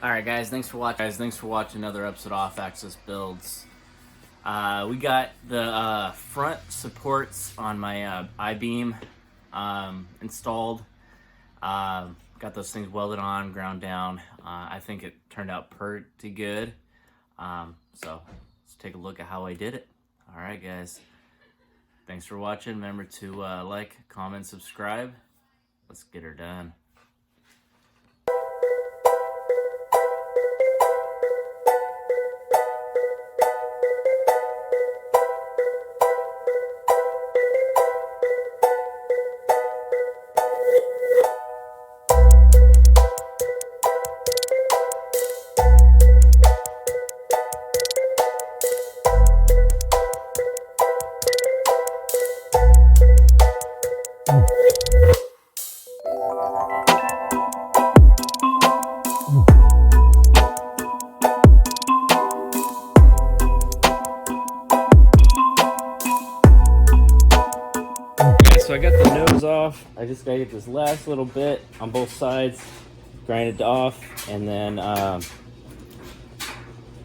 Alright guys, thanks for watching another episode of Off Axis Builds. We got the front supports on my I-beam installed. Got those things welded on, ground down. I think it turned out pretty good. So let's take a look at how I did it. Alright guys, thanks for watching. Remember to like, comment, subscribe. Let's get her done. So I got the nose off. I just gotta get this last little bit on both sides grinded off, and then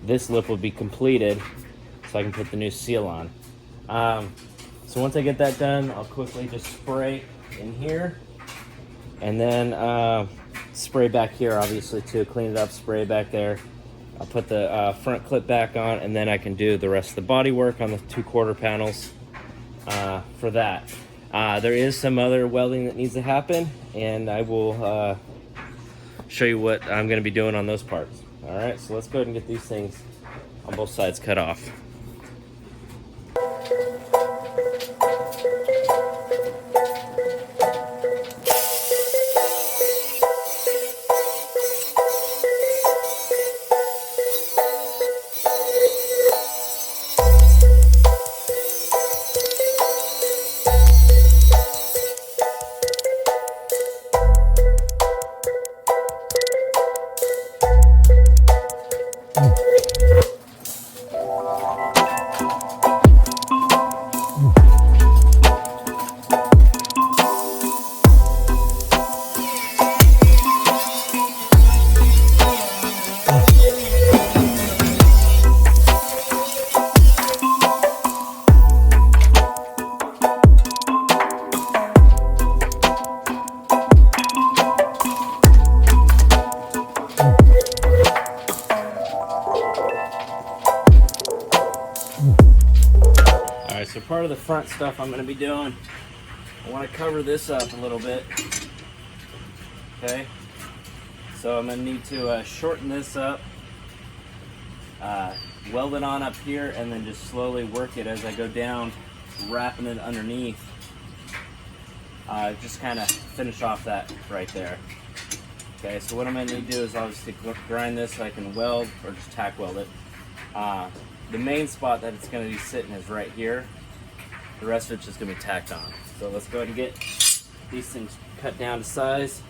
this lip will be completed so I can put the new seal on. So once I get that done, I'll quickly just spray in here and then spray back here obviously too, clean it up, spray back there. I'll put the front clip back on, and then I can do the rest of the body work on the 2/4 panels for that. There is some other welding that needs to happen, and I will show you what I'm going to be doing on those parts. Alright, so let's go ahead and get these things on both sides cut off. Alright, so part of the front stuff I'm going to be doing, I want to cover this up a little bit. Okay, so I'm going to need to shorten this up, weld it on up here, and then just slowly work it as I go down, wrapping it underneath. Just kind of finish off that right there. Okay, so what I'm going to need to do is obviously grind this so I can weld or just tack weld it. The main spot that it's going to be sitting is right here. The rest of it's just going to be tacked on. So let's go ahead and get these things cut down to size.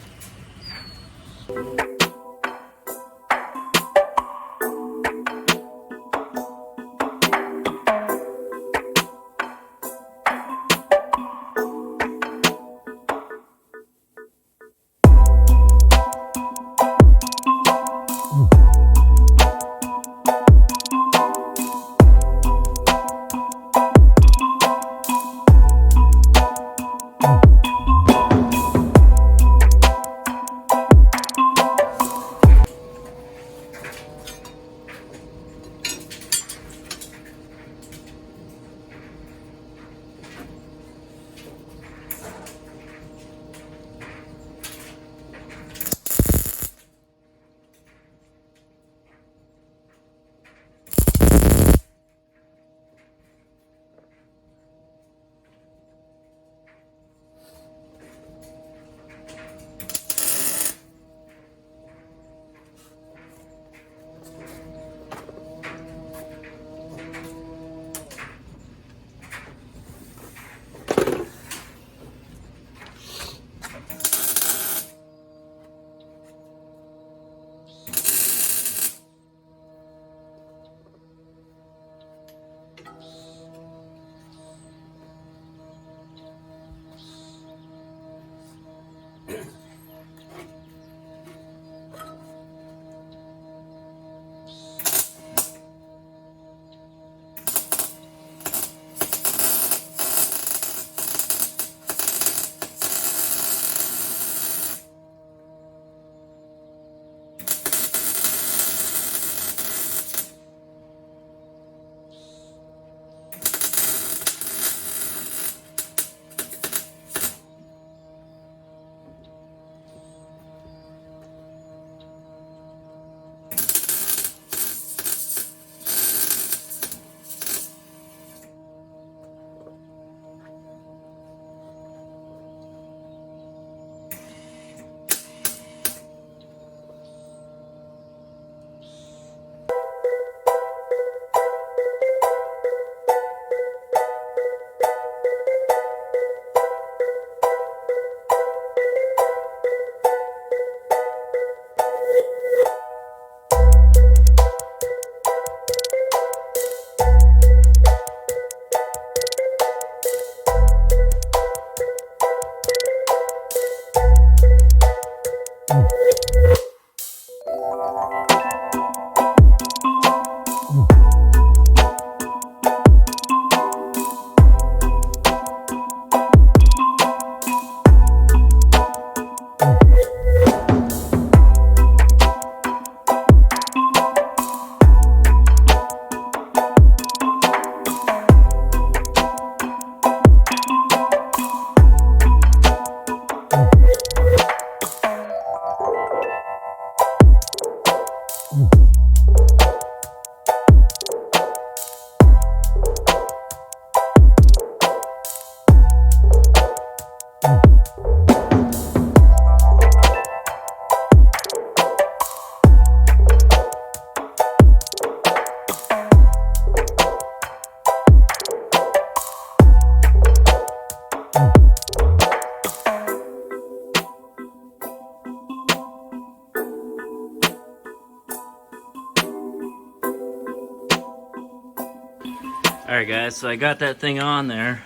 All right, guys, so I got that thing on there,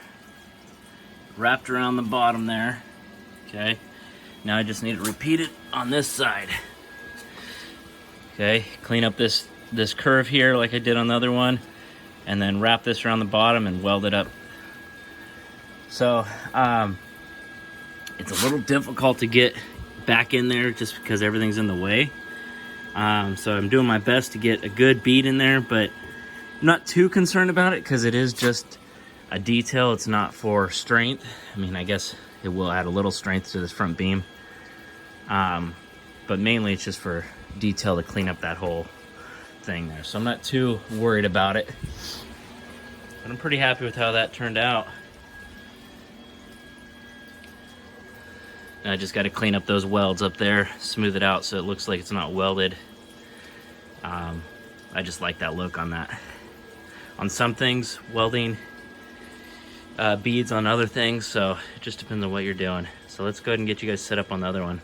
wrapped around the bottom there. Okay, now I just need to repeat it on this side. Okay, clean up this curve here like I did on the other one, and then wrap this around the bottom and weld it up. So it's a little difficult to get back in there just because everything's in the way. So I'm doing my best to get a good bead in there, but I'm not too concerned about it because it is just a detail. It's not for strength. I mean, I guess it will add a little strength to this front beam, but mainly it's just for detail to clean up that whole thing there. So I'm not too worried about it, but I'm pretty happy with how that turned out. And I just got to clean up those welds up there, smooth it out so it looks like it's not welded. I just like that look on that. On some things, welding beads on other things, so it just depends on what you're doing. So let's go ahead and get you guys set up on the other one.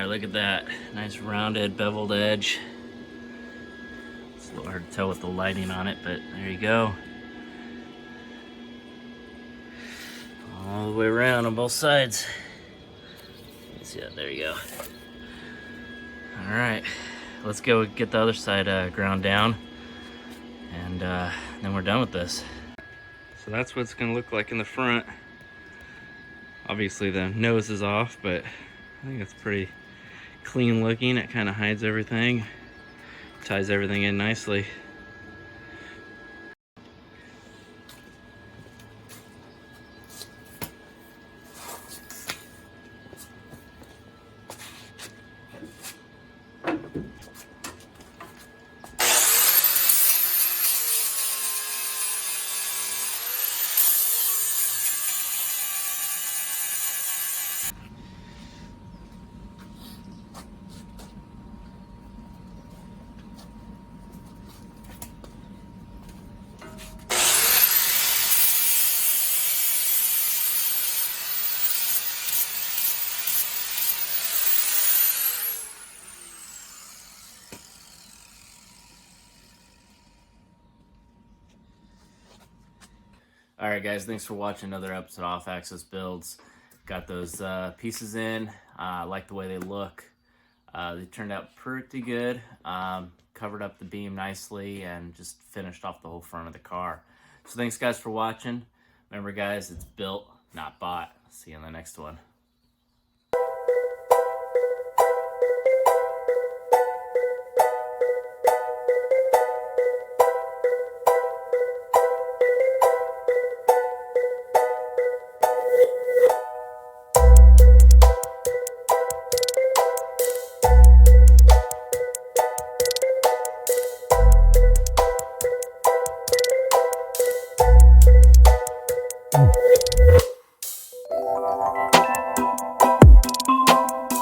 Look at that, nice rounded beveled edge. It's a little hard to tell with the lighting on it, but there you go. All the way around on both sides. Yeah, there you go. All right, let's go get the other side ground down, and then we're done with this. So that's what it's gonna look like in the front. Obviously the nose is off, but I think it's pretty clean looking. It kind of hides everything, ties everything in nicely. All right, guys, thanks for watching another episode of Off Axis Builds. Got those pieces in. I like the way they look. They turned out pretty good. Covered up the beam nicely and just finished off the whole front of the car. So thanks, guys, for watching. Remember, guys, it's built, not bought. See you in the next one.